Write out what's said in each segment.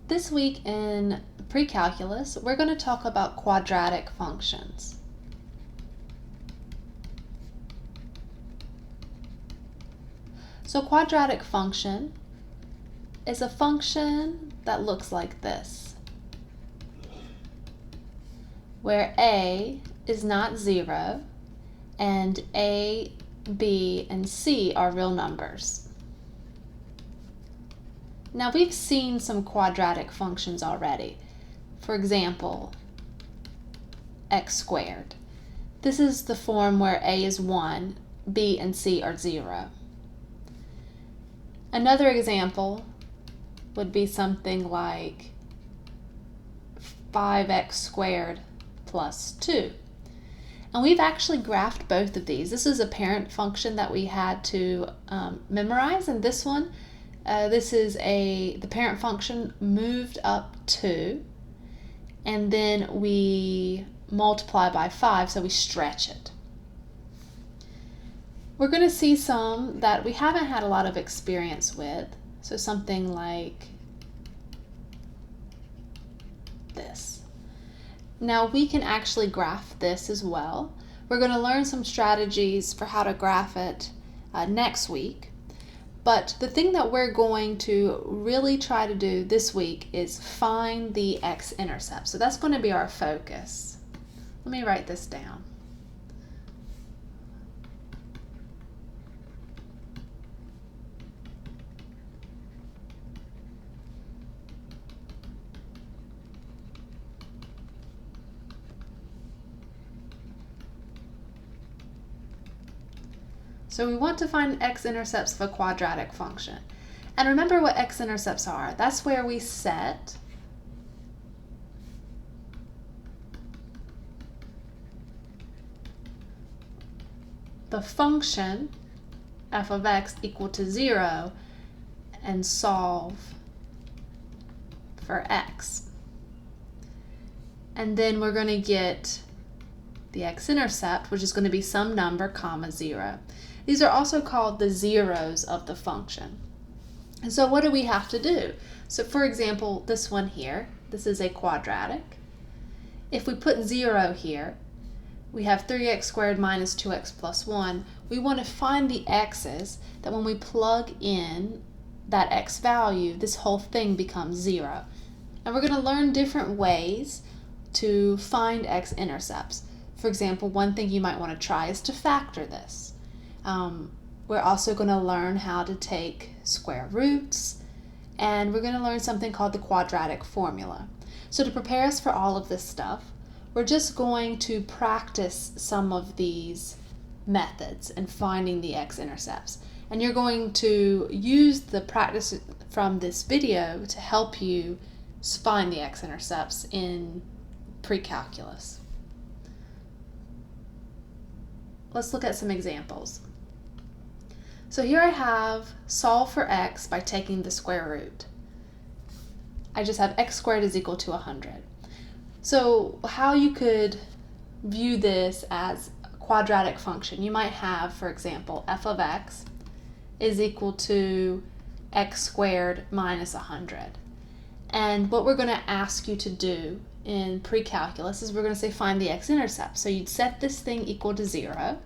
This week in pre-calculus, we're going to talk about quadratic functions. So quadratic function is a function that looks like this, where a is not 0 and a, b, and c are real numbers. Now we've seen some quadratic functions already. For example, x squared. This is the form where a is 1, b and c are 0. Another example would be something like 5x squared plus 2. And we've actually graphed both of these. This is a parent function that we had to memorize, and this one, this is the parent function moved up 2, and then we multiply by 5, so we stretch it. We're going to see some that we haven't had a lot of experience with, so something like this. Now we can actually graph this as well. We're going to learn some strategies for how to graph it next week. But the thing that we're going to really try to do this week is find the x-intercept. So that's going to be our focus. Let me write this down. So we want to find x-intercepts of a quadratic function. And remember what x-intercepts are. That's where we set the function f of x equal to 0 and solve for x. And then we're going to get the x-intercept, which is going to be some number, comma 0. These are also called the zeros of the function. And so what do we have to do? So for example, this one here, this is a quadratic. If we put 0 here, we have 3x squared minus 2x plus 1. We want to find the x's that when we plug in that x value, this whole thing becomes 0. And we're going to learn different ways to find x-intercepts. For example, one thing you might want to try is to factor this. We're also going to learn how to take square roots, and we're going to learn something called the quadratic formula. So to prepare us for all of this stuff, we're just going to practice some of these methods and finding the x-intercepts. And you're going to use the practice from this video to help you find the x-intercepts in pre-calculus. Let's look at some examples. So here I have solve for x by taking the square root. I just have x squared is equal to 100. So how you could view this as a quadratic function, you might have, for example, f of x is equal to x squared minus 100. And what we're going to ask you to do in pre-calculus is we're going to say find the x-intercept. So you'd set this thing equal to 0,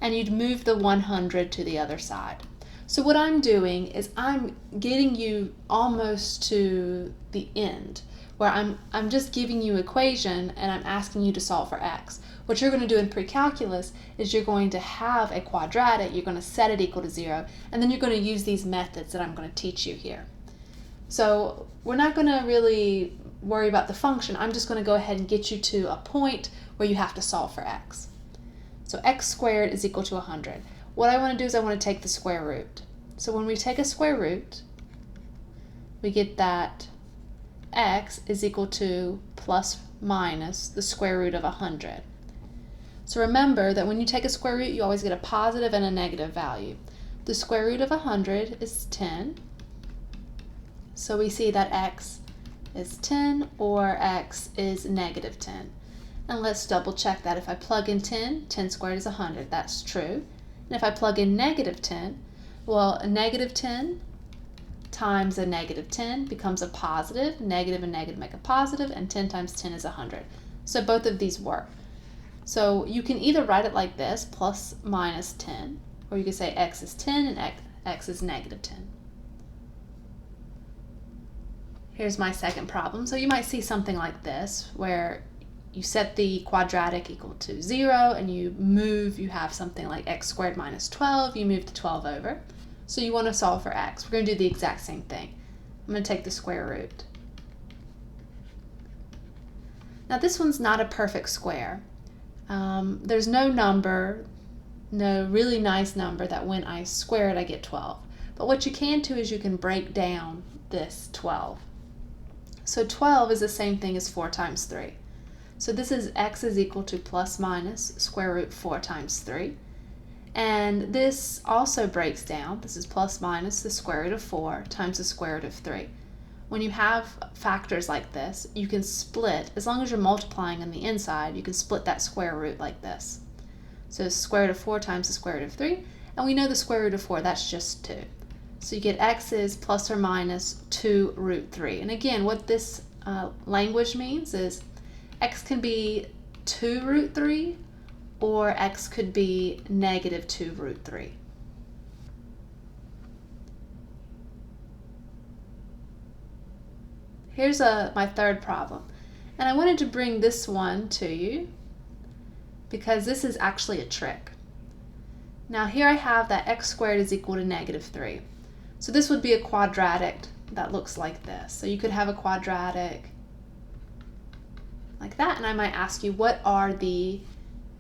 and you'd move the 100 to the other side. So what I'm doing is I'm getting you almost to the end, where I'm just giving you an equation and I'm asking you to solve for x. What you're going to do in pre-calculus is you're going to have a quadratic, you're going to set it equal to 0, and then you're going to use these methods that I'm going to teach you here. So we're not going to really worry about the function. I'm just going to go ahead and get you to a point where you have to solve for x. So x squared is equal to 100. What I want to do is I want to take the square root. So when we take a square root, we get that x is equal to plus minus the square root of 100. So remember that when you take a square root, you always get a positive and a negative value. The square root of 100 is 10. So we see that x is 10 or x is negative 10. And let's double check that. If I plug in 10, 10 squared is 100. That's true. And if I plug in negative 10, well, a negative 10 times a negative 10 becomes a positive, negative and negative make a positive, and 10 times 10 is 100. So both of these work. So you can either write it like this, plus minus 10, or you could say x is 10 and x is negative 10. Here's my second problem. So you might see something like this, where you set the quadratic equal to 0, and you have something like x squared minus 12, you move the 12 over. So you want to solve for x. We're going to do the exact same thing. I'm going to take the square root. Now this one's not a perfect square. There's no number, no really nice number that when I square it I get 12. But what you can do is you can break down this 12. So 12 is the same thing as 4 times 3. So this is x is equal to plus minus square root 4 times 3. And this also breaks down. This is plus minus the square root of 4 times the square root of 3. When you have factors like this, you can split, as long as you're multiplying on the inside, you can split that square root like this. So square root of 4 times the square root of 3, and we know the square root of 4, that's just 2. So you get x is plus or minus 2 root 3. And again, what this language means is x can be 2 root 3, or x could be negative 2 root 3. Here's my third problem. And I wanted to bring this one to you because this is actually a trick. Now here I have that x squared is equal to negative 3. So this would be a quadratic that looks like this. So you could have a quadratic like that, and I might ask you, what are the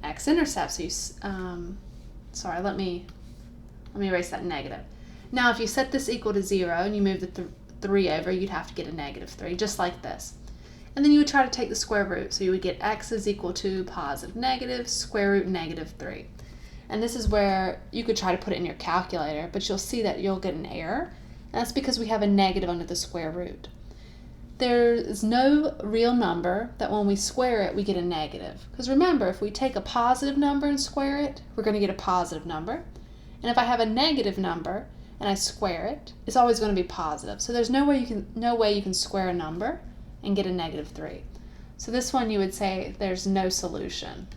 x-intercepts? Sorry, let me erase that negative. Now if you set this equal to 0 and you move the 3 over, you'd have to get a negative 3, just like this. And then you would try to take the square root, so you would get x is equal to positive negative square root negative 3. And this is where you could try to put it in your calculator, but you'll see that you'll get an error, and that's because we have a negative under the square root. There is no real number that when we square it, we get a negative. Because remember, if we take a positive number and square it, we're going to get a positive number. And if I have a negative number and I square it, it's always going to be positive. So there's no way you can square a number and get a negative 3. So this one you would say there's no solution.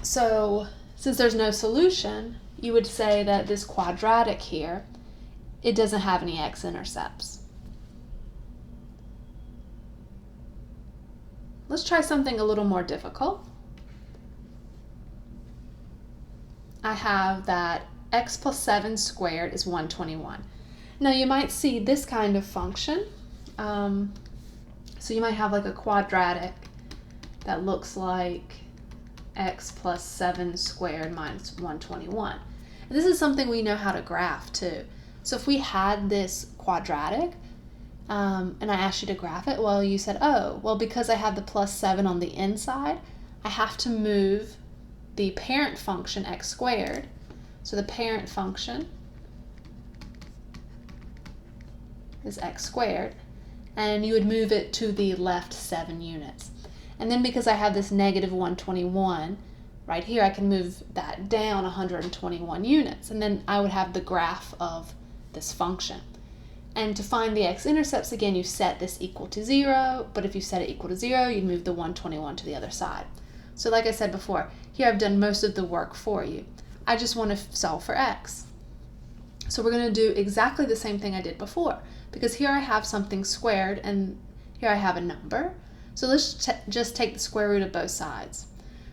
So since there's no solution, you would say that this quadratic here, it doesn't have any x-intercepts. Let's try something a little more difficult. I have that x plus 7 squared is 121. Now you might see this kind of function. So you might have like a quadratic that looks like x plus 7 squared minus 121. And this is something we know how to graph too. So if we had this quadratic, and I asked you to graph it, well, you said, oh, well, because I have the plus 7 on the inside, I have to move the parent function x squared. So the parent function is x squared, and you would move it to the left 7 units. And then because I have this negative 121, right here, I can move that down 121 units, and then I would have the graph of this function. And to find the x-intercepts, again, you set this equal to 0, but if you set it equal to 0, you'd move the 121 to the other side. So like I said before, here I've done most of the work for you. I just want to solve for x. So we're going to do exactly the same thing I did before, because here I have something squared and here I have a number. So let's just take the square root of both sides.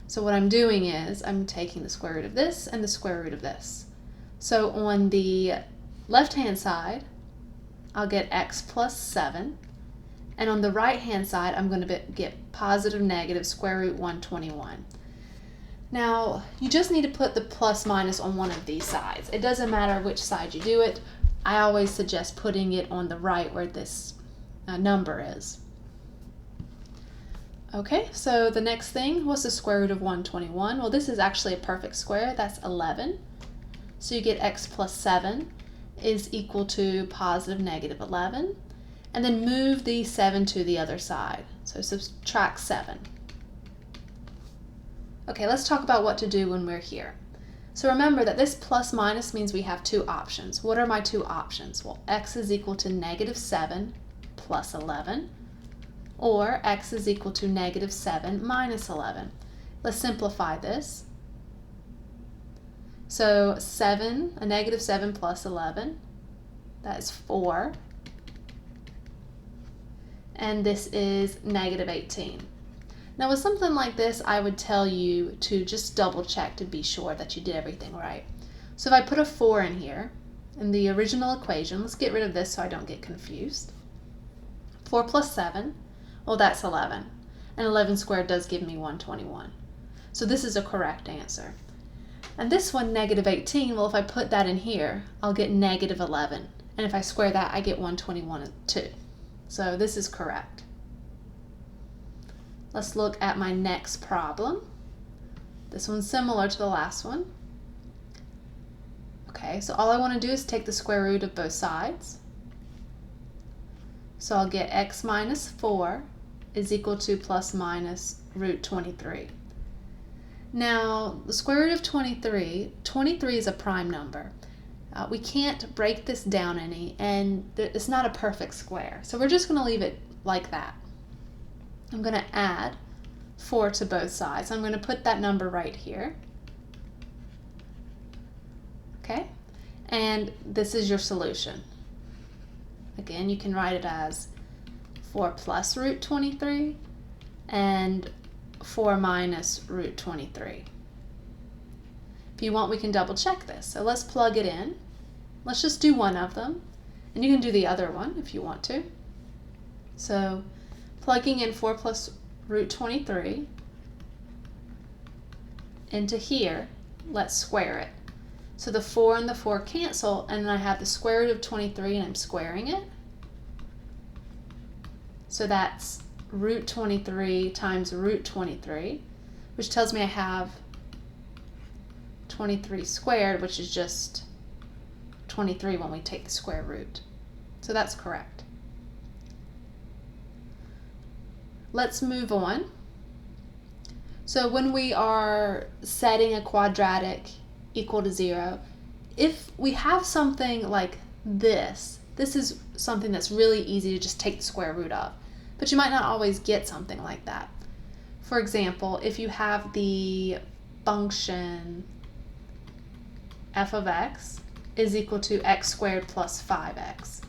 So what I'm doing is I'm taking the square root of this and the square root of this. So on the left-hand side, I'll get x plus 7, and on the right-hand side, I'm going to get positive negative square root 121. Now, you just need to put the plus minus on one of these sides. It doesn't matter which side you do it. I always suggest putting it on the right where this number is. Okay, so the next thing, what's the square root of 121? Well, this is actually a perfect square. That's 11. So you get x plus 7 is equal to positive negative 11. And then move the 7 to the other side. So subtract 7. Okay, let's talk about what to do when we're here. So remember that this plus minus means we have two options. What are my two options? Well, x is equal to negative 7 plus 11, or x is equal to negative 7 minus 11. Let's simplify this. So a negative 7 plus 11, that is 4. And this is negative 18. Now with something like this, I would tell you to just double check to be sure that you did everything right. So if I put a 4 in here, in the original equation, let's get rid of this so I don't get confused. 4 plus 7, well that's 11. And 11 squared does give me 121. So this is a correct answer. And this one, negative 18, well if I put that in here, I'll get negative 11. And if I square that, I get 121 too. So this is correct. Let's look at my next problem. This one's similar to the last one. Okay, so all I want to do is take the square root of both sides. So I'll get x minus 4 is equal to plus minus root 23. Now, the square root of 23 is a prime number. We can't break this down any, and it's not a perfect square. So we're just going to leave it like that. I'm going to add 4 to both sides. I'm going to put that number right here. Okay, and this is your solution. Again, you can write it as 4 plus root 23 and 4 minus root 23. If you want, we can double check this. So let's plug it in. Let's just do one of them, and you can do the other one if you want to. So plugging in 4 plus root 23 into here, let's square it. So the 4 and the 4 cancel, and then I have the square root of 23 and I'm squaring it. So that's root 23 times root 23, which tells me I have 23 squared, which is just 23 when we take the square root. So that's correct. Let's move on. So when we are setting a quadratic equal to 0, if we have something like this is something that's really easy to just take the square root of, but you might not always get something like that. For example, if you have the function f of x is equal to x squared plus 5x,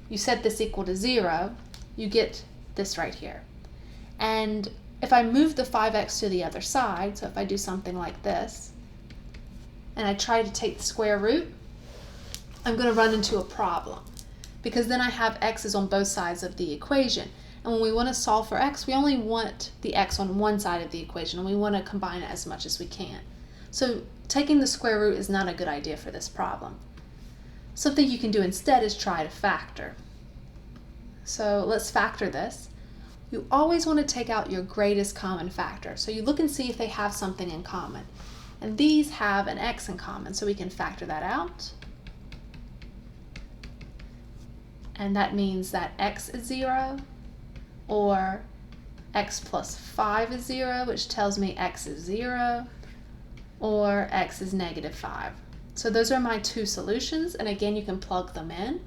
you set this equal to 0, you get this right here. And if I move the 5x to the other side, so if I do something like this, and I try to take the square root, I'm going to run into a problem, because then I have x's on both sides of the equation. And when we want to solve for x, we only want the x on one side of the equation, and we want to combine it as much as we can. So taking the square root is not a good idea for this problem. Something you can do instead is try to factor. So let's factor this. You always want to take out your greatest common factor. So you look and see if they have something in common. And these have an x in common, so we can factor that out. And that means that x is 0, or x plus 5 is 0, which tells me x is 0, or x is negative 5. So those are my two solutions, and again, you can plug them in.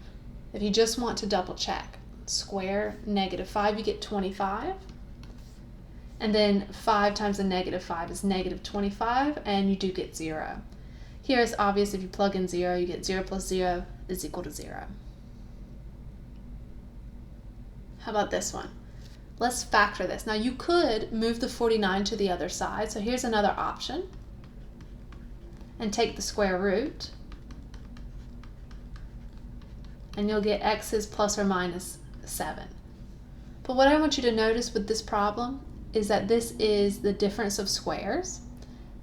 If you just want to double check, square negative 5, you get 25. And then 5 times a negative 5 is negative 25, and you do get 0. Here it's obvious if you plug in 0, you get 0 plus 0 is equal to 0. How about this one? Let's factor this. Now you could move the 49 to the other side, so here's another option. And take the square root, and you'll get x's plus or minus 7. But what I want you to notice with this problem is that this is the difference of squares.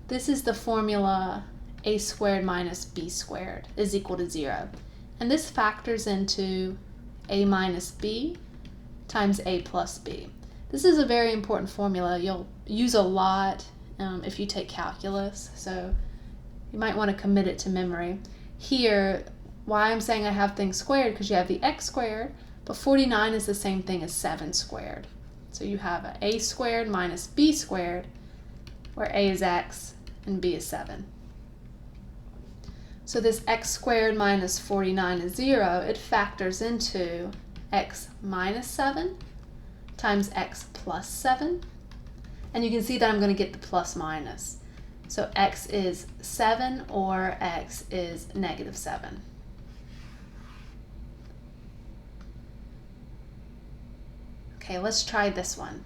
This is the formula a squared minus b squared is equal to 0. And this factors into a minus b times a plus b. This is a very important formula. You'll use a lot if you take calculus, so you might want to commit it to memory. Here, why I'm saying I have things squared, because you have the x squared, but 49 is the same thing as 7 squared. So you have a squared minus b squared, where a is x and b is 7. So this x squared minus 49 is 0. It factors into x minus 7 times x plus 7. And you can see that I'm going to get the plus minus. So x is 7 or x is negative 7. Okay, let's try this one.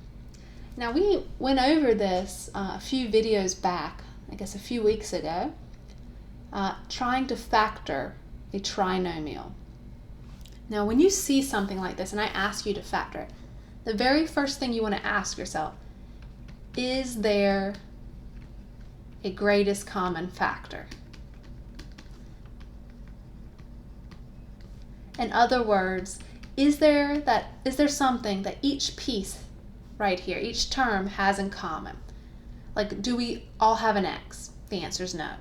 Now we went over this a few videos back, I guess a few weeks ago, trying to factor a trinomial. Now when you see something like this and I ask you to factor it, the very first thing you want to ask yourself, is there a greatest common factor? In other words, is there something that each piece right here, each term has in common? Like, do we all have an x? The answer is no.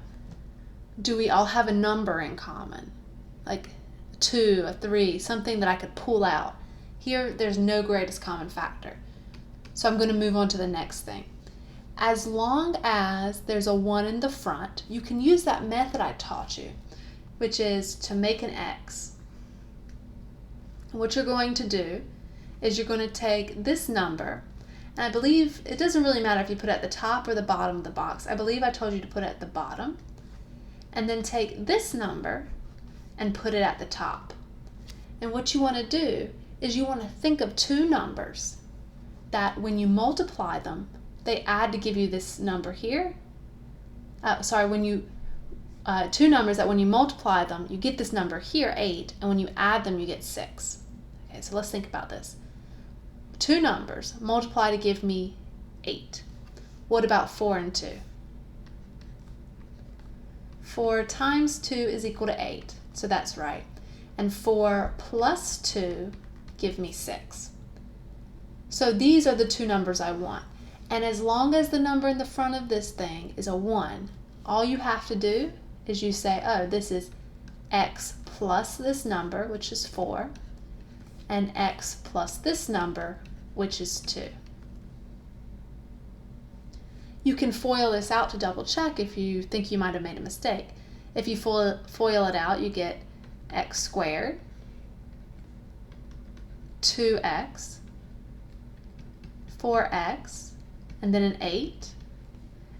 Do we all have a number in common? Like a 2, a 3, something that I could pull out. Here, there's no greatest common factor. So I'm going to move on to the next thing. As long as there's a 1 in the front, you can use that method I taught you, which is to make an x. What you're going to do is you're going to take this number, and I believe it doesn't really matter if you put it at the top or the bottom of the box. I believe I told you to put it at the bottom, and then take this number and put it at the top. And what you want to do is you want to think of two numbers that when you multiply them, they add to give you this number here. Two numbers that when you multiply them, you get this number here, 8, and when you add them, you get 6. Okay, so let's think about this. Two numbers multiply to give me 8. What about 4 and 2? 4 times 2 is equal to 8, so that's right. And 4 plus 2 give me 6. So these are the two numbers I want. And as long as the number in the front of this thing is a 1, all you have to do is you say, oh, this is x plus this number, which is 4, and x plus this number, which is 2. You can FOIL this out to double check if you think you might have made a mistake. If you FOIL it out, you get x squared, 2x, 4x, and then an 8,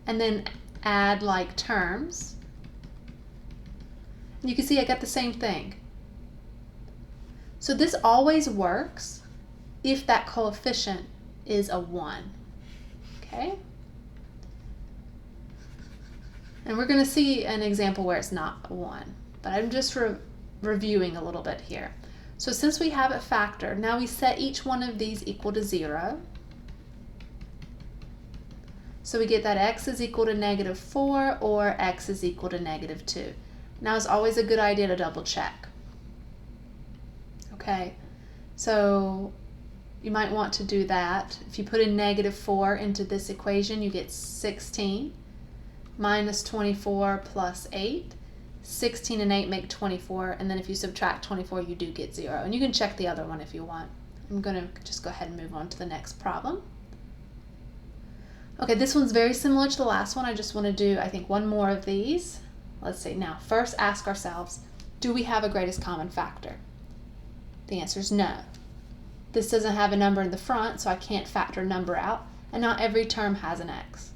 and then add like terms. And you can see I got the same thing. So this always works if that coefficient is a 1. Okay? And we're going to see an example where it's not a 1, but I'm just reviewing a little bit here. So since we have it factored, now we set each one of these equal to 0. So we get that x is equal to negative 4 or x is equal to negative 2. Now it's always a good idea to double check. Okay, so you might want to do that. If you put in negative 4 into this equation, you get 16 minus 24 plus 8. 16 and 8 make 24, and then if you subtract 24, you do get 0. And you can check the other one if you want. I'm going to just go ahead and move on to the next problem. Okay, this one's very similar to the last one. I just want to do, I think, one more of these. Let's see. Now, first ask ourselves, do we have a greatest common factor? The answer is no. This doesn't have a number in the front, so I can't factor a number out, and not every term has an x.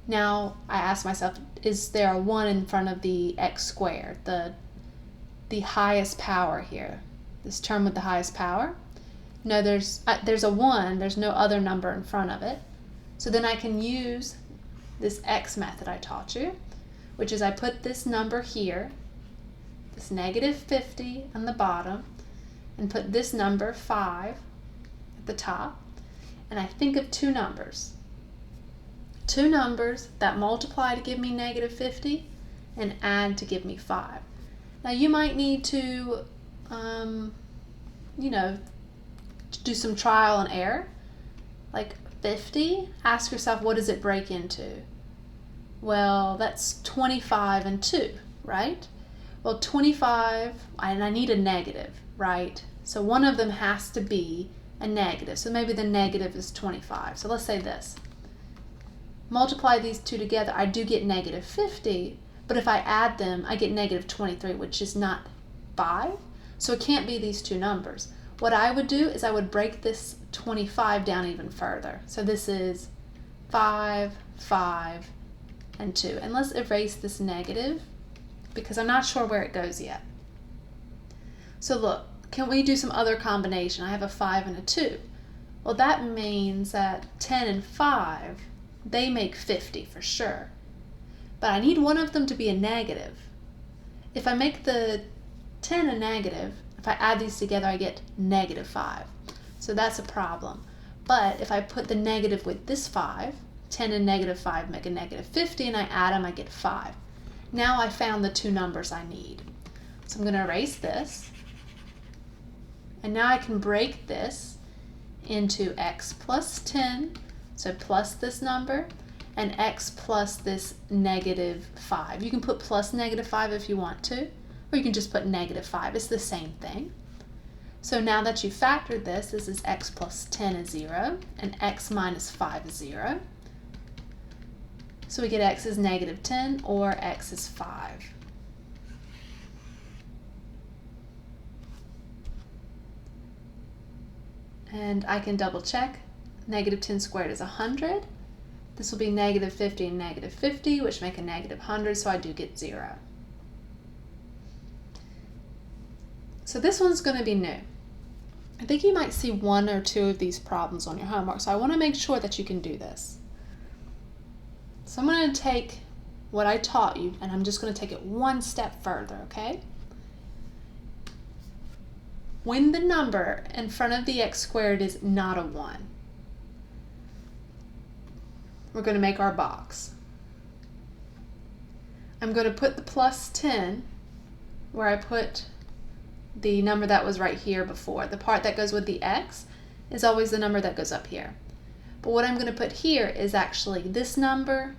Now, I ask myself, is there a 1 in front of the x squared, the highest power here? This term with the highest power? No, there's a 1, there's no other number in front of it. So then I can use this x method I taught you, which is I put this number here, this negative 50 on the bottom, and put this number 5 at the top, and I think of two numbers. Two numbers that multiply to give me negative 50 and add to give me 5. Now you might need to, do some trial and error. Like 50, ask yourself, what does it break into? Well, that's 25 and 2, right? Well, 25, and I need a negative, right? So one of them has to be a negative. So maybe the negative is 25. So let's say this. Multiply these two together, I do get negative 50, but if I add them, I get negative 23, which is not 5. So it can't be these two numbers. What I would do is I would break this 25 down even further. So this is 5, 5, and 2. And let's erase this negative because I'm not sure where it goes yet. So look, can we do some other combination? I have a 5 and a 2. Well, that means that 10 and 5, they make 50 for sure. But I need one of them to be a negative. If I make the 10 a negative, if I add these together, I get negative 5. So that's a problem. But if I put the negative with this 5, 10 and negative 5 make a negative 50, and I add them, I get 5. Now I found the two numbers I need. So I'm going to erase this. And now I can break this into x plus 10, so plus this number, and x plus this negative 5. You can put plus negative 5 if you want to, or you can just put negative 5. It's the same thing. So now that you've factored this is x plus 10 is 0, and x minus 5 is 0. So we get x is negative 10, or x is 5. And I can double check. Negative 10 squared is 100. This will be negative 50 and negative 50, which make a negative 100, so I do get 0. So this one's going to be new. I think you might see one or two of these problems on your homework, so I want to make sure that you can do this. So I'm going to take what I taught you, and I'm just going to take it one step further, okay? When the number in front of the x squared is not a 1, we're going to make our box. I'm going to put the plus 10 where I put the number that was right here before. The part that goes with the x is always the number that goes up here. But what I'm going to put here is actually this number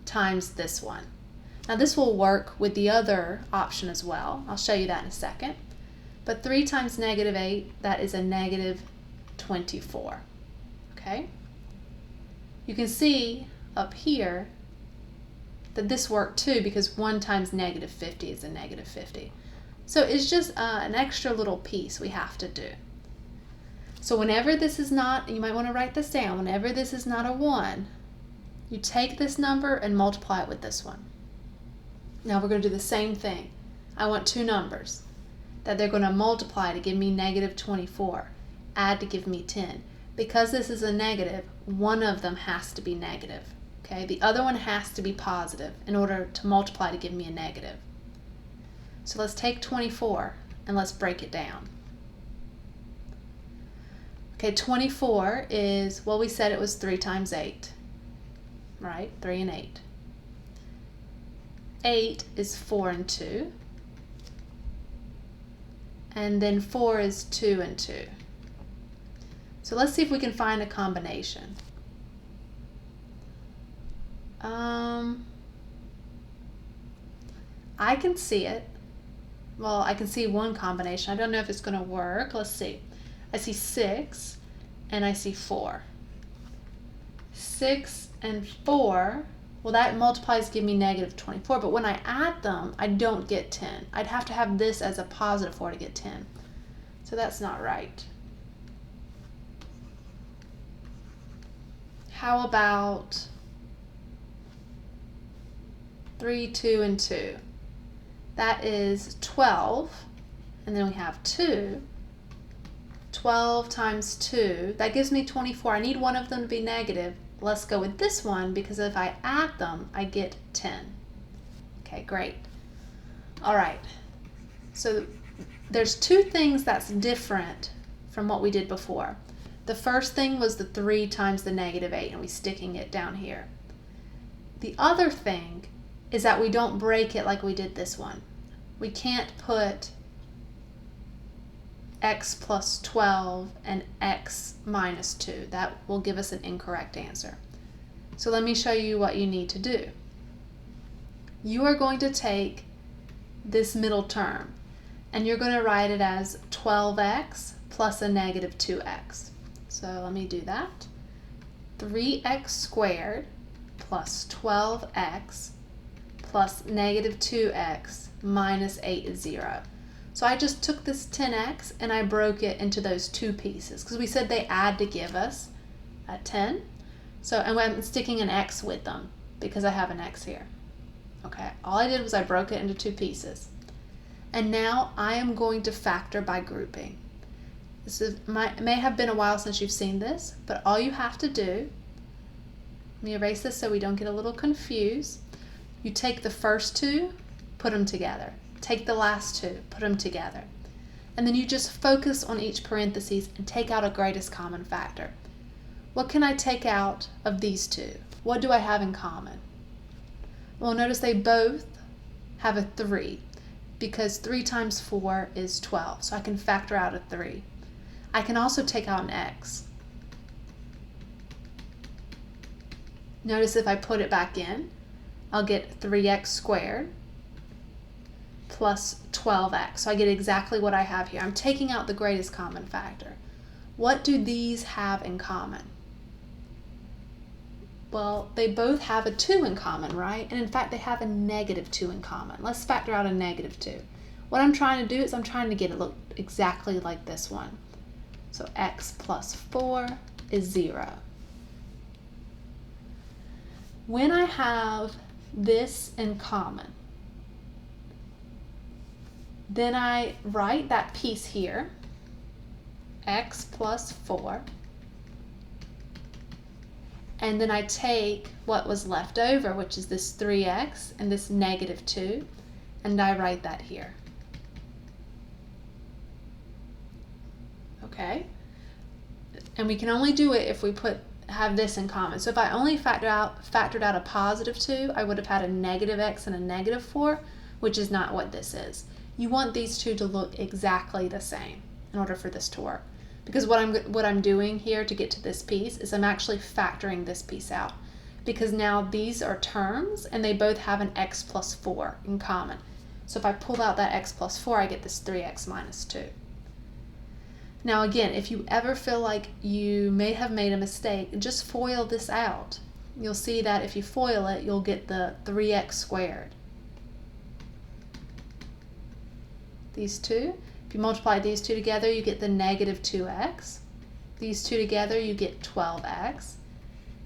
times this one. Now this will work with the other option as well. I'll show you that in a second. But 3 times negative 8, that is a negative 24. Okay? You can see up here that this worked too because 1 times negative 50 is a negative 50. So it's just an extra little piece we have to do. So whenever this is not, you might want to write this down, whenever this is not a 1, you take this number and multiply it with this one. Now we're going to do the same thing. I want two numbers that they're going to multiply to give me negative 24, add to give me 10. Because this is a negative, one of them has to be negative. Okay, the other one has to be positive in order to multiply to give me a negative. So let's take 24 and let's break it down. Okay, 24 is, well, we said it was 3 times 8, right? 3 and 8. 8 is 4 and 2. And then 4 is 2 and 2. So let's see if we can find a combination. I can see it. Well, I can see one combination. I don't know if it's going to work. Let's see. I see 6 and I see 4. 6 and 4, well, that multiplies give me negative 24, but when I add them, I don't get 10. I'd have to have this as a positive 4 to get 10. So that's not right. How about 3, 2, and 2? That is 12, and then we have 2. 12 times 2, that gives me 24. I need one of them to be negative. Let's go with this one because if I add them, I get 10. Okay, great. All right, so there's two things that's different from what we did before. The first thing was the 3 times the negative 8, and we're sticking it down here. The other thing is that we don't break it like we did this one. We can't put x plus 12 and x minus 2. That will give us an incorrect answer. So let me show you what you need to do. You are going to take this middle term and you're going to write it as 12x plus a negative 2x. So let me do that. 3x squared plus 12x plus negative 2x minus 8 is 0. So I just took this 10x and I broke it into those two pieces because we said they add to give us 10. So, and I'm sticking an x with them because I have an x here. Okay, all I did was I broke it into two pieces. And now I am going to factor by grouping. This may have been a while since you've seen this, but all you have to do, let me erase this so we don't get a little confused. You take the first two, put them together. Take the last two, put them together. And then you just focus on each parentheses and take out a greatest common factor. What can I take out of these two? What do I have in common? Well, notice they both have a 3 because 3 times 4 is 12. So I can factor out a 3. I can also take out an x. Notice if I put it back in, I'll get 3x squared plus 12x. So I get exactly what I have here. I'm taking out the greatest common factor. What do these have in common? Well, they both have a 2 in common, right? And in fact, they have a negative 2 in common. Let's factor out a negative 2. What I'm trying to do is I'm trying to get it look exactly like this one. So x plus 4 is 0. When I have this in common, then I write that piece here, x plus 4, and then I take what was left over, which is this 3x and this negative 2, and I write that here. Okay? And we can only do it if we have this in common. So if I only factored out a positive 2, I would have had a negative x and a negative 4, which is not what this is. You want these two to look exactly the same in order for this to work. Because what I'm doing here to get to this piece is I'm actually factoring this piece out. Because now these are terms and they both have an x plus 4 in common. So if I pull out that x plus 4, I get this 3x minus 2. Now again, if you ever feel like you may have made a mistake, just FOIL this out. You'll see that if you FOIL it, you'll get the 3x squared. These two, if you multiply these two together, you get the negative 2x. These two together, you get 12x.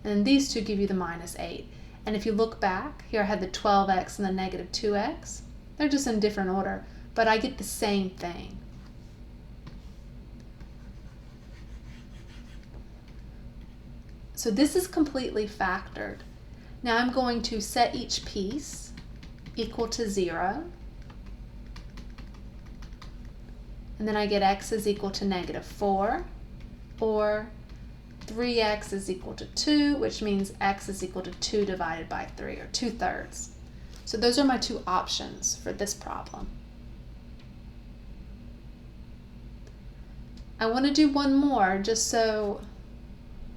And then these two give you the minus 8. And if you look back, here I had the 12x and the negative 2x. They're just in different order, but I get the same thing. So this is completely factored. Now I'm going to set each piece equal to 0. And then I get x is equal to negative 4, or 3x is equal to 2, which means x is equal to 2 divided by 3, or 2/3. So those are my two options for this problem. I want to do one more just so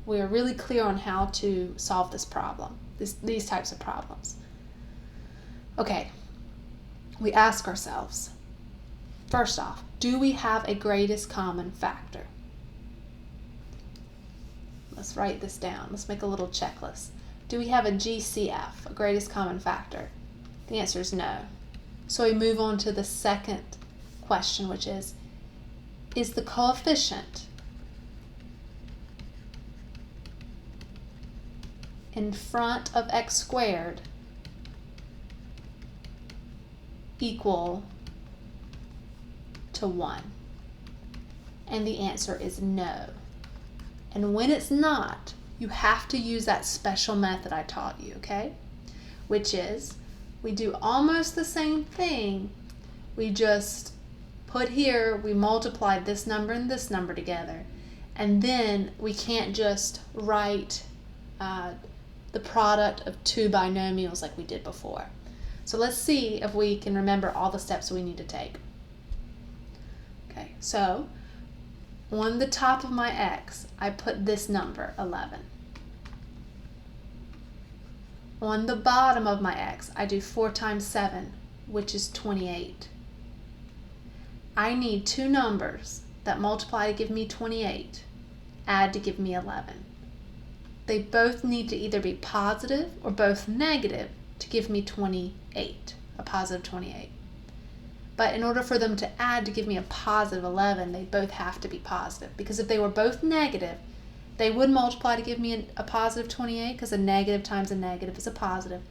we are really clear on how to solve this problem, these types of problems. Okay, we ask ourselves, first off, do we have a greatest common factor? Let's write this down. Let's make a little checklist. Do we have a GCF, a greatest common factor? The answer is no. So we move on to the second question, which is the coefficient in front of x squared equal to 1? And the answer is no. And when it's not, you have to use that special method I taught you, okay? Which is, we do almost the same thing. We just put here, we multiply this number and this number together. And then we can't just write the product of two binomials like we did before. So let's see if we can remember all the steps we need to take. Okay, so on the top of my x, I put this number, 11. On the bottom of my x, I do 4 times 7, which is 28. I need two numbers that multiply to give me 28, add to give me 11. They both need to either be positive or both negative to give me 28, a positive 28. But in order for them to add to give me a positive 11, they both have to be positive. Because if they were both negative, they would multiply to give me a positive 28, because a negative times a negative is a positive.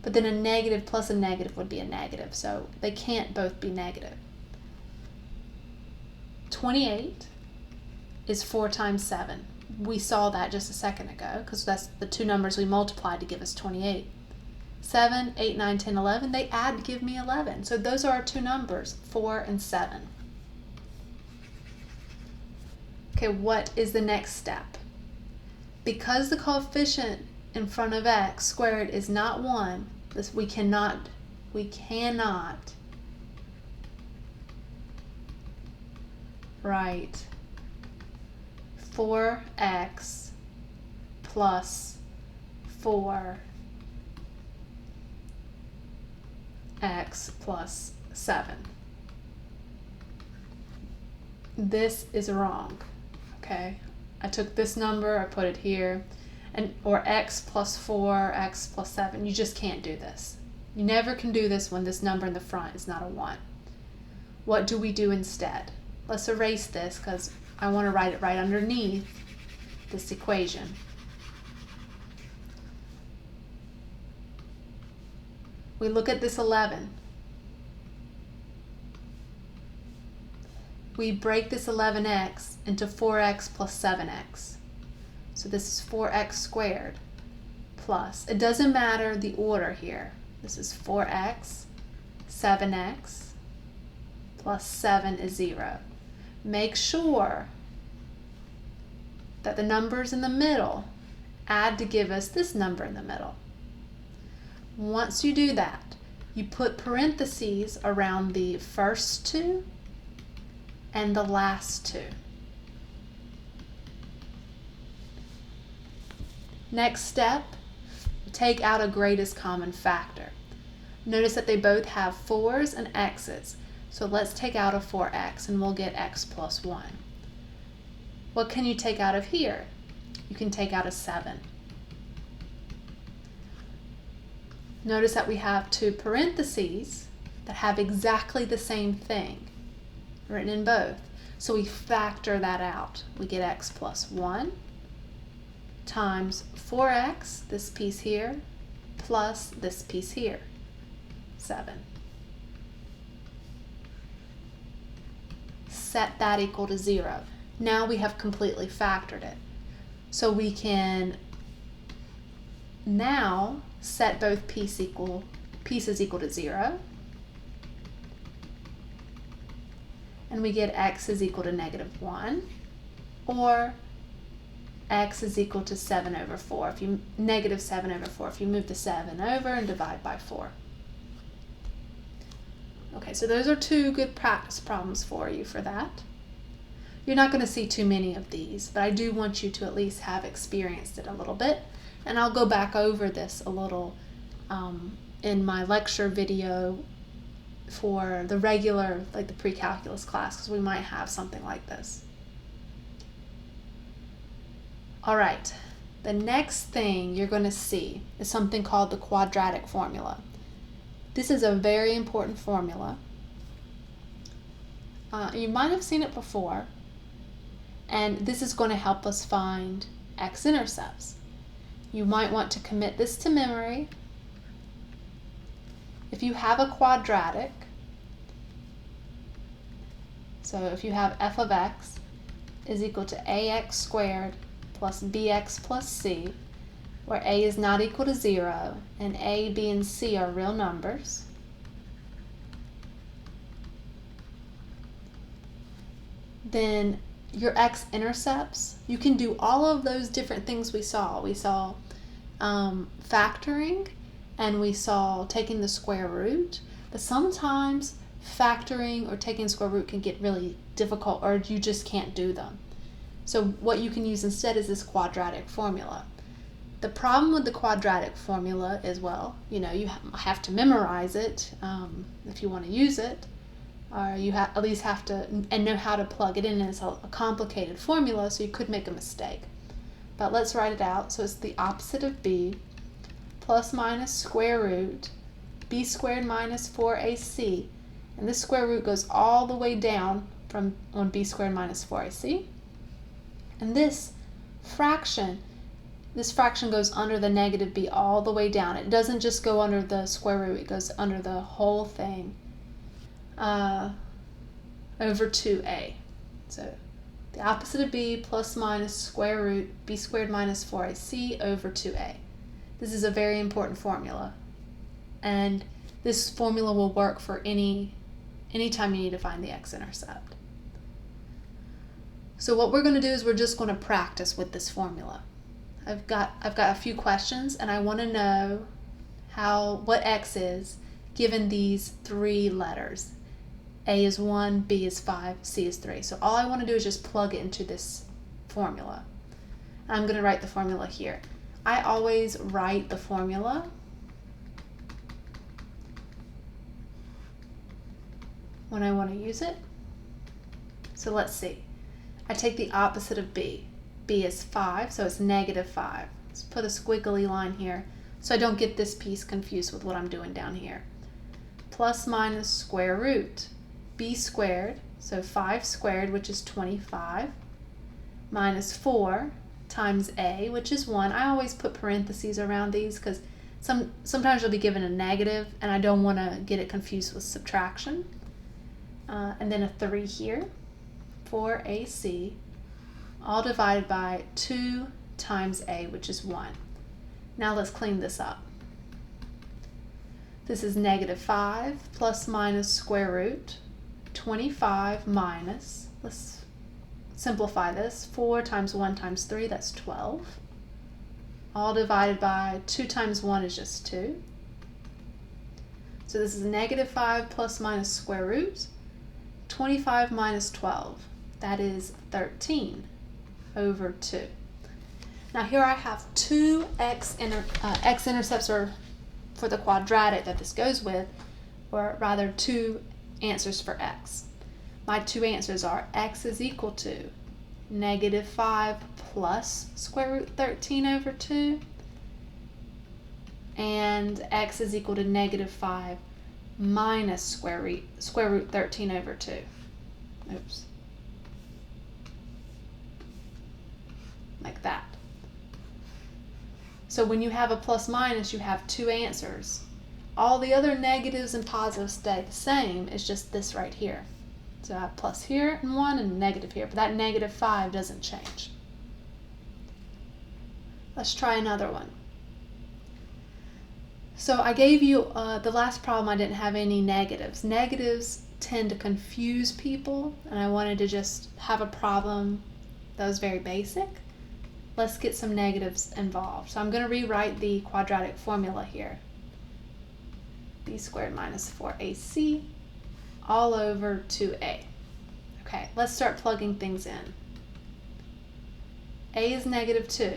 But then a negative plus a negative would be a negative, so they can't both be negative. 28 is 4 times 7. We saw that just a second ago, because that's the two numbers we multiplied to give us 28. 7, 8, 9, 10, 11, they add to give me 11. So those are our two numbers, 4 and 7. Okay, what is the next step? Because the coefficient in front of x squared is not 1, we cannot write 4x plus 4x plus 7. This is wrong, okay? I took this number, I put it here, or x plus 4, x plus 7. You just can't do this. You never can do this when this number in the front is not a 1. What do we do instead? Let's erase this because I want to write it right underneath this equation. We look at this 11. We break this 11x into 4x plus 7x. So this is 4x squared plus, it doesn't matter the order here. This is 4x, 7x, plus 7 is 0. Make sure that the numbers in the middle add to give us this number in the middle. Once you do that, you put parentheses around the first two and the last two. Next step, take out a greatest common factor. Notice that they both have 4's and x's. So let's take out a 4x and we'll get x plus 1. What can you take out of here? You can take out a 7. Notice that we have two parentheses that have exactly the same thing written in both. So we factor that out. We get x plus 1 times 4x, this piece here, plus this piece here, 7. Set that equal to 0. Now we have completely factored it. So we can now set both pieces equal to 0. And we get x is equal to -1, or x is equal to 7 over 4. If you -7 over 4, if you move the 7 over and divide by 4. Okay, so those are two good practice problems for you for that. You're not going to see too many of these, but I do want you to at least have experienced it a little bit. And I'll go back over this a little in my lecture video for the regular, like the pre-calculus class, because we might have something like this. All right, the next thing you're going to see is something called the quadratic formula. This is a very important formula. You might have seen it before, and this is going to help us find x-intercepts. You might want to commit this to memory. If you have a quadratic, so if you have f of x is equal to ax squared plus bx plus c, where a is not equal to 0, and a, b, and c are real numbers, then your x-intercepts, you can do all of those different things we saw. We saw factoring, and we saw taking the square root, but sometimes factoring or taking the square root can get really difficult, or you just can't do them. So what you can use instead is this quadratic formula. The problem with the quadratic formula is, well, you have to memorize it if you want to use it, or you at least have to and know how to plug it in. It's a complicated formula, so you could make a mistake. But let's write it out. So it's the opposite of b plus minus square root b squared minus 4ac. And this square root goes all the way down from on b squared minus 4ac. And this fraction goes under the negative b all the way down. It doesn't just go under the square root, it goes under the whole thing over 2a. So the opposite of b plus minus square root b squared minus 4ac over 2a. This is a very important formula, and this formula will work for any time you need to find the x-intercept. So what we're going to do is we're just going to practice with this formula. I've got a few questions, and I want to know what x is given these three letters. A is 1, B is 5, C is 3. So all I want to do is just plug it into this formula. I'm going to write the formula here. I always write the formula when I want to use it. So let's see. I take the opposite of B. B is 5, so it's negative 5. Let's put a squiggly line here so I don't get this piece confused with what I'm doing down here. Plus minus square root. B squared, so 5 squared, which is 25, minus 4 times A, which is 1. I always put parentheses around these because sometimes you'll be given a negative, and I don't want to get it confused with subtraction. And then a 3 here, 4AC, all divided by 2 times A, which is 1. Now let's clean this up. This is negative 5 plus minus square root 25 minus, let's simplify this, 4 times 1 times 3, that's 12. All divided by 2 times 1 is just 2. So this is negative 5 plus minus square root 25 minus 12. That is 13 over 2. Now here I have two x-intercepts for the quadratic that this goes with, or rather two answers for x. My two answers are x is equal to negative 5 plus square root 13 over 2, and x is equal to negative 5 minus square root 13 over 2. Oops. Like that. So when you have a plus minus, you have two answers. All the other negatives and positives stay the same. It's just this right here. So I have plus here and 1 and negative here, but that negative 5 doesn't change. Let's try another one. So I gave you the last problem, I didn't have any negatives. Negatives tend to confuse people, and I wanted to just have a problem that was very basic. Let's get some negatives involved. So I'm going to rewrite the quadratic formula here. B squared minus 4AC all over 2A. Okay, let's start plugging things in. A is negative 2.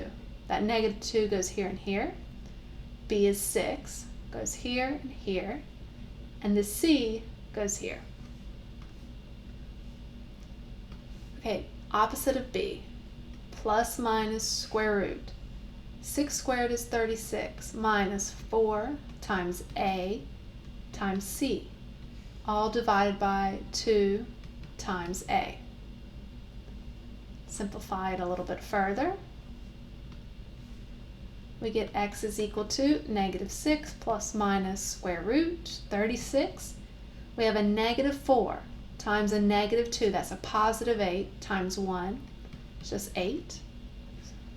That negative 2 goes here and here. B is 6, goes here and here. And the C goes here. Okay, opposite of B. Plus minus square root. 6 squared is 36 minus 4 times A times C, all divided by 2 times A. Simplify it a little bit further. We get x is equal to negative 6 plus minus square root 36. We have a negative 4 times a negative 2. That's a positive 8 times 1. It's just 8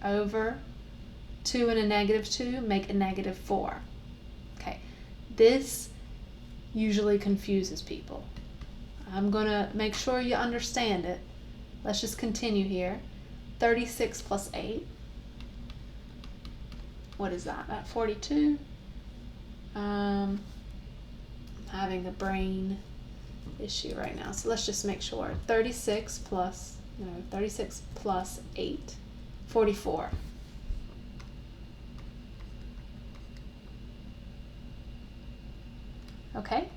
over 2 and a negative 2 make a negative 4. Okay, this usually confuses people. I'm going to make sure you understand it. Let's just continue here. 36 plus 8. What is that? At 42? I'm having a brain issue right now. So let's just make sure. 36 plus 8. 44. Okay,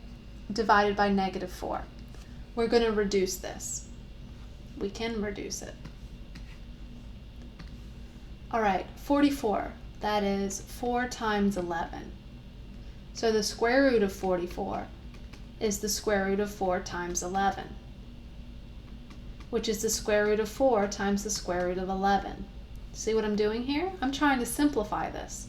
divided by negative 4. We're going to reduce this. We can reduce it. All right, 44. That is 4 times 11. So the square root of 44 is the square root of 4 times 11, which is the square root of 4 times the square root of 11. See what I'm doing here? I'm trying to simplify this.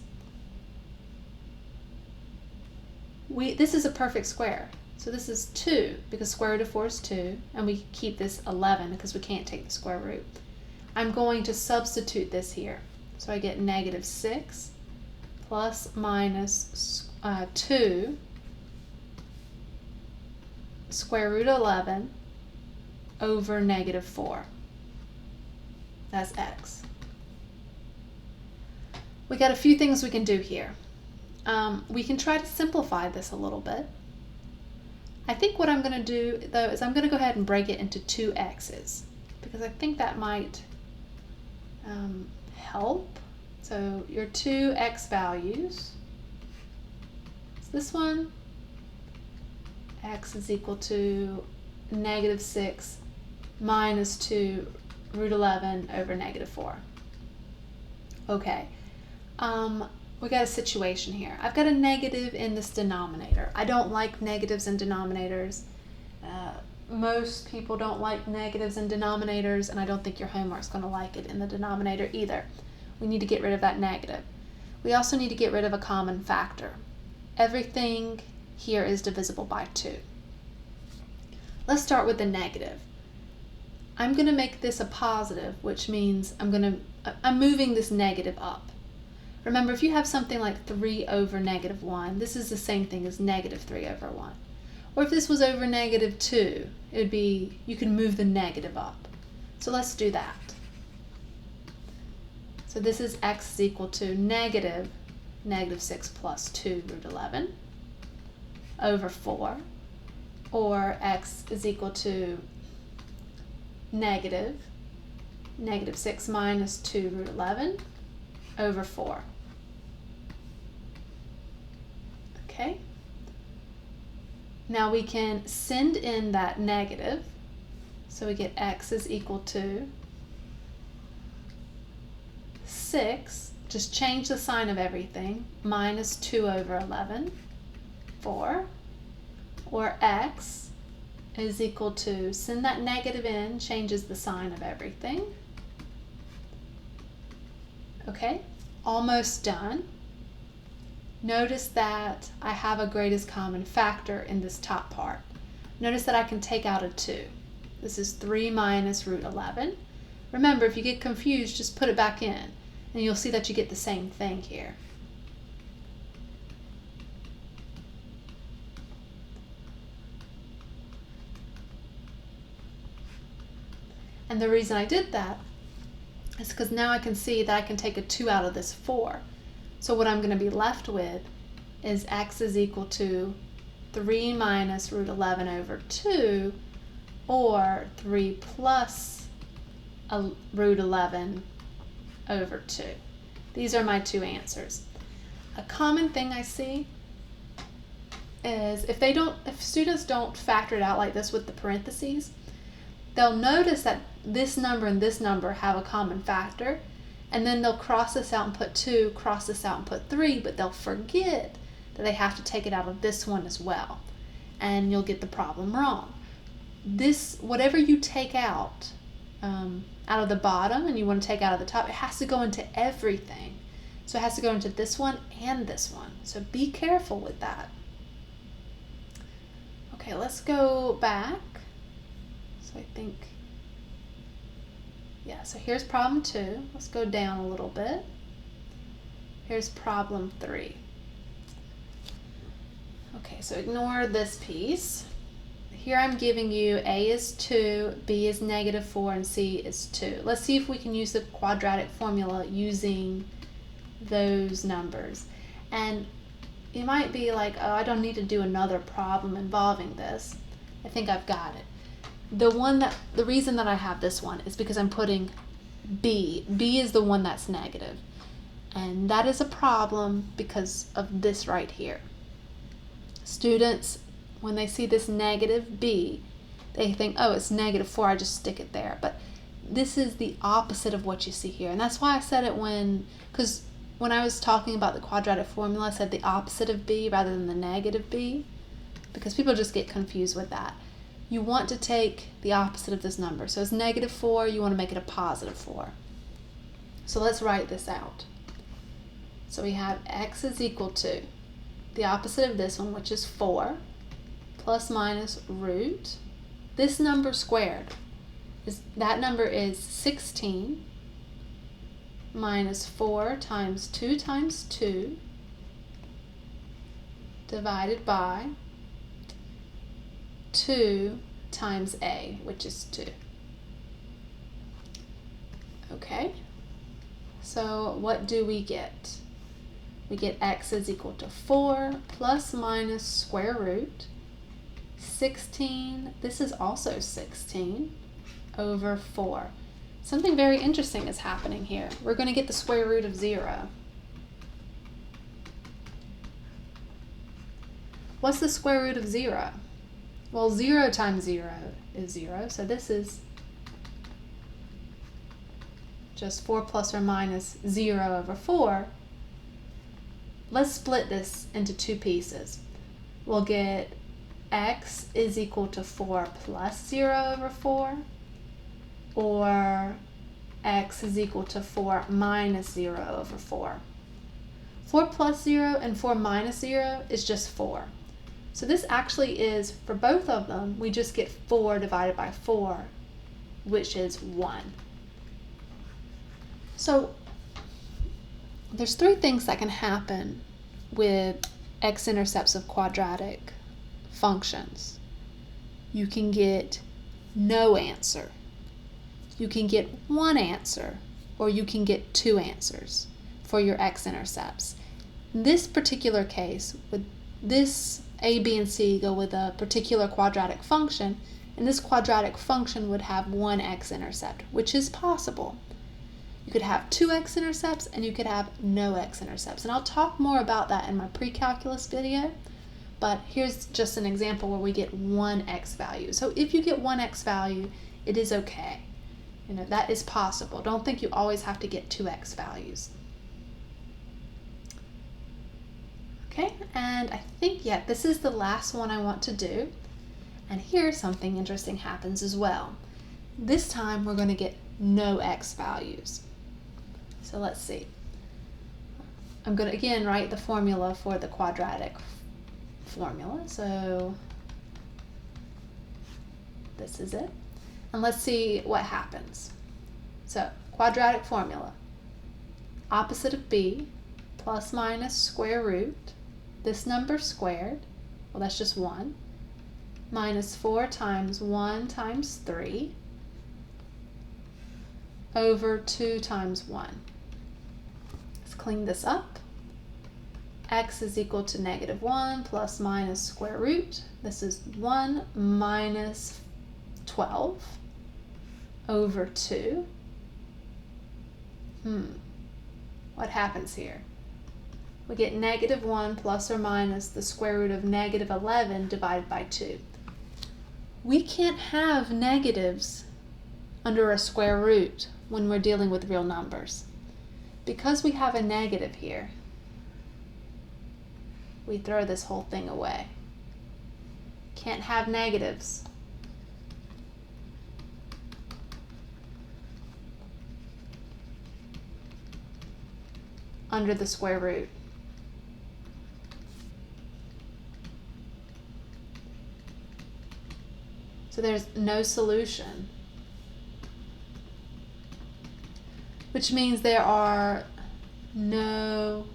This is a perfect square. So this is 2 because square root of 4 is 2, and we keep this 11 because we can't take the square root. I'm going to substitute this here. So I get negative 6 plus minus 2 square root of 11 over negative 4. That's x. We got a few things we can do here. We can try to simplify this a little bit. I think what I'm going to do, though, is I'm going to go ahead and break it into 2 x's because I think that might help. So your 2 x values, is this one, x is equal to negative 6 minus 2 root 11 over negative 4. Okay, we got a situation here. I've got a negative in this denominator. I don't like negatives in denominators. Most people don't like negatives in denominators, and I don't think your homework's going to like it in the denominator either. We need to get rid of that negative. We also need to get rid of a common factor. Everything here is divisible by 2. Let's start with the negative. I'm going to make this a positive, which means I'm moving this negative up. Remember, if you have something like 3 over negative 1, this is the same thing as negative 3 over 1. Or if this was over negative 2, it would be, you can move the negative up. So let's do that. So this is x is equal to negative 6 plus 2 root 11 over 4, or x is equal to negative 6 minus 2 root 11 over 4. Okay. Now we can send in that negative, so we get x is equal to 6, just change the sign of everything, minus 2 over 11, 4, or x is equal to, send that negative in, changes the sign of everything. Okay, almost done. Notice that I have a greatest common factor in this top part. Notice that I can take out a 2. This is 3 minus root 11. Remember, if you get confused, just put it back in, and you'll see that you get the same thing here. And the reason I did that is because now I can see that I can take a 2 out of this 4. So what I'm going to be left with is x is equal to 3 minus root 11 over 2, or 3 plus root 11 over 2. These are my 2 answers. A common thing I see is if students don't factor it out like this with the parentheses, they'll notice that this number and this number have a common factor, and then they'll cross this out and put 2, cross this out and put 3, but they'll forget that they have to take it out of this one as well, and you'll get the problem wrong. This, whatever you take out of the bottom and you want to take out of the top, it has to go into everything. So it has to go into this one and this one. So be careful with that. Okay, let's go back. So I think, yeah, so here's problem 2. Let's go down a little bit. Here's problem 3. Okay, so ignore this piece. Here I'm giving you A is 2, B is negative 4, and C is 2. Let's see if we can use the quadratic formula using those numbers. And you might be like, oh, I don't need to do another problem involving this. I think I've got it. The reason that I have this one is because I'm putting B. B is the one that's negative. And that is a problem because of this right here. Students, when they see this negative B, they think, oh, it's negative 4, I just stick it there. But this is the opposite of what you see here. And that's why I said it because when I was talking about the quadratic formula, I said the opposite of b rather than the negative b, because people just get confused with that. You want to take the opposite of this number. So it's -4, you want to make it a +4. So let's write this out. So we have x is equal to the opposite of this one, which is 4, plus minus root. This number squared, that number is 16 minus 4 times 2 times 2 divided by 2 times a, which is 2. Okay, so what do we get? We get x is equal to 4 plus minus square root 16, this is also 16, over 4. Something very interesting is happening here. We're going to get the square root of 0. What's the square root of 0? Well, 0 times 0 is 0, so this is just 4 plus or minus 0 over 4. Let's split this into two pieces. We'll get x is equal to 4 plus 0 over 4, or x is equal to 4 minus 0 over 4. 4 plus 0 and 4 minus 0 is just 4. So this actually is, for both of them, we just get 4 divided by 4, which is 1. So there's three things that can happen with x-intercepts of quadratic functions. You can get no answer, you can get one answer, or you can get two answers for your x-intercepts. In this particular case, with this a, b, and c go with a particular quadratic function, and this quadratic function would have one x-intercept, which is possible. You could have two x-intercepts and you could have no x-intercepts. And I'll talk more about that in my pre-calculus video, but here's just an example where we get one x value. So if you get one x value, it is okay. You know, that is possible. Don't think you always have to get two x values. Okay, and I think, yeah, this is the last one I want to do. And here something interesting happens as well. This time we're going to get no x values. So let's see. I'm going to again write the formula for the quadratic formula. So this is it. And let's see what happens. So quadratic formula. Opposite of b, plus minus square root. This number squared, well, that's just 1, minus 4 times 1 times 3 over 2 times 1. Let's clean this up. X is equal to -1 plus minus square root. This is 1 minus 12 over 2. What happens here? We get -1 plus or minus the square root of -11 divided by 2. We can't have negatives under a square root when we're dealing with real numbers. Because we have a negative here, we throw this whole thing away. Can't have negatives. Under the square root. So there's no solution, which means there are no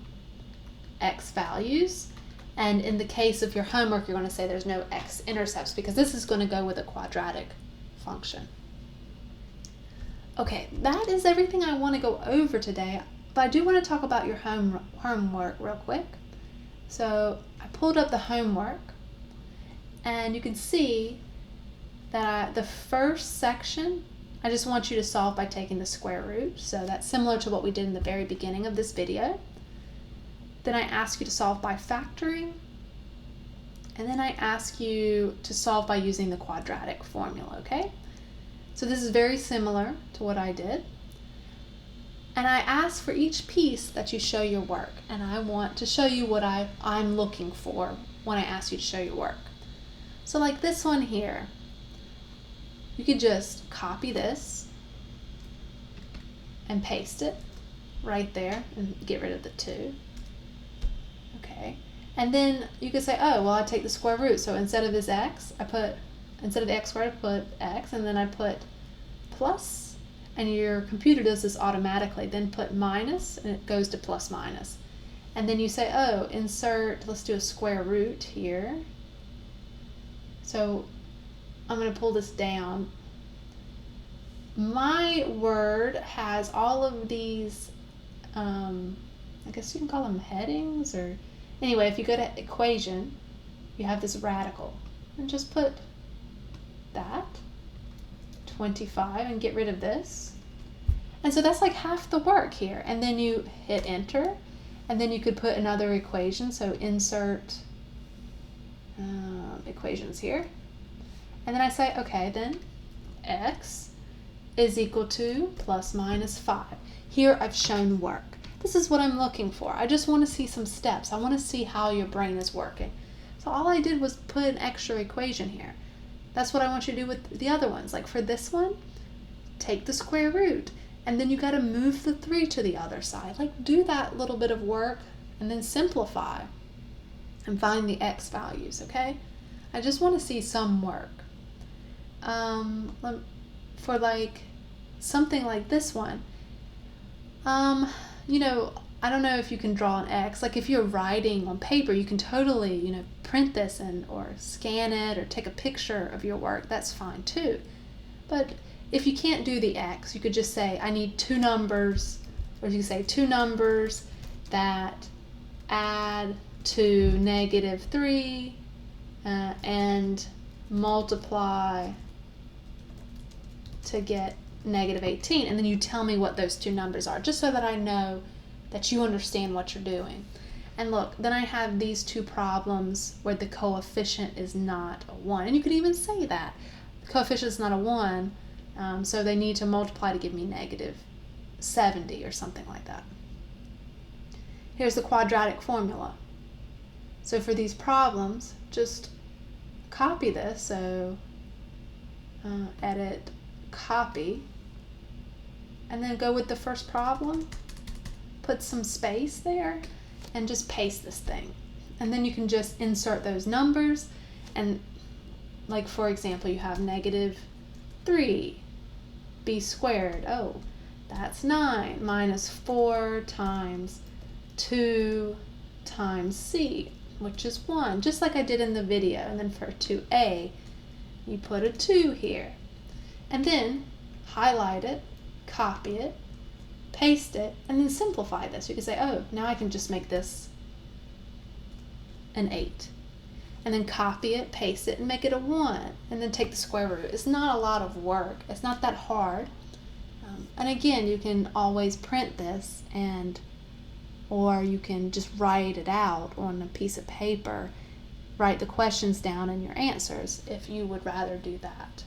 x values. And in the case of your homework, you're going to say there's no x-intercepts, because this is going to go with a quadratic function. Okay, that is everything I want to go over today, but I do want to talk about your homework real quick. So I pulled up the homework, and you can see that the first section, I just want you to solve by taking the square root. So that's similar to what we did in the very beginning of this video. Then I ask you to solve by factoring. And then I ask you to solve by using the quadratic formula, okay? So this is very similar to what I did. And I ask for each piece that you show your work, and I want to show you what I'm looking for when I ask you to show your work. So like this one here, you could just copy this and paste it right there and get rid of the 2. Okay, and then you could say, oh, well, I take the square root, so instead of this x, instead of the x squared, I put x, and then I put plus, and your computer does this automatically, then put minus, and it goes to plus minus. And then you say, oh, insert, let's do a square root here. So I'm going to pull this down. My word has all of these, I guess you can call them headings, or anyway, if you go to equation, you have this radical, and just put that 25 and get rid of this. And so that's like half the work here. And then you hit enter, and then you could put another equation. So insert equations here. And then I say, okay, then x is equal to plus minus 5. Here I've shown work. This is what I'm looking for. I just want to see some steps. I want to see how your brain is working. So all I did was put an extra equation here. That's what I want you to do with the other ones. Like for this one, take the square root, and then you got to move the 3 to the other side. Like do that little bit of work and then simplify and find the x values, okay? I just want to see some work. For like something like this one, you know, I don't know if you can draw an X. Like if you're writing on paper, you can totally, you know, print this or scan it or take a picture of your work. That's fine too. But if you can't do the X, you could just say, I need 2 numbers, or you say 2 numbers that add to -3 and multiply to get -18, and then you tell me what those 2 numbers are, just so that I know that you understand what you're doing. And look, then I have these 2 problems where the coefficient is not a 1, and you could even say that the coefficient is not a 1, so they need to multiply to give me -70 or something like that. Here's the quadratic formula. So for these problems, just copy this, so edit, copy, and then go with the first problem, put some space there, and just paste this thing. And then you can just insert those numbers, and like for example, you have -3 b squared. Oh, that's 9 minus 4 times 2 times c, which is 1, just like I did in the video. And then for 2a, you put a 2 here. And then highlight it, copy it, paste it, and then simplify this. You can say, oh, now I can just make this an 8. And then copy it, paste it, and make it a 1. And then take the square root. It's not a lot of work. It's not that hard. And again, you can always print this, or you can just write it out on a piece of paper, write the questions down and your answers if you would rather do that.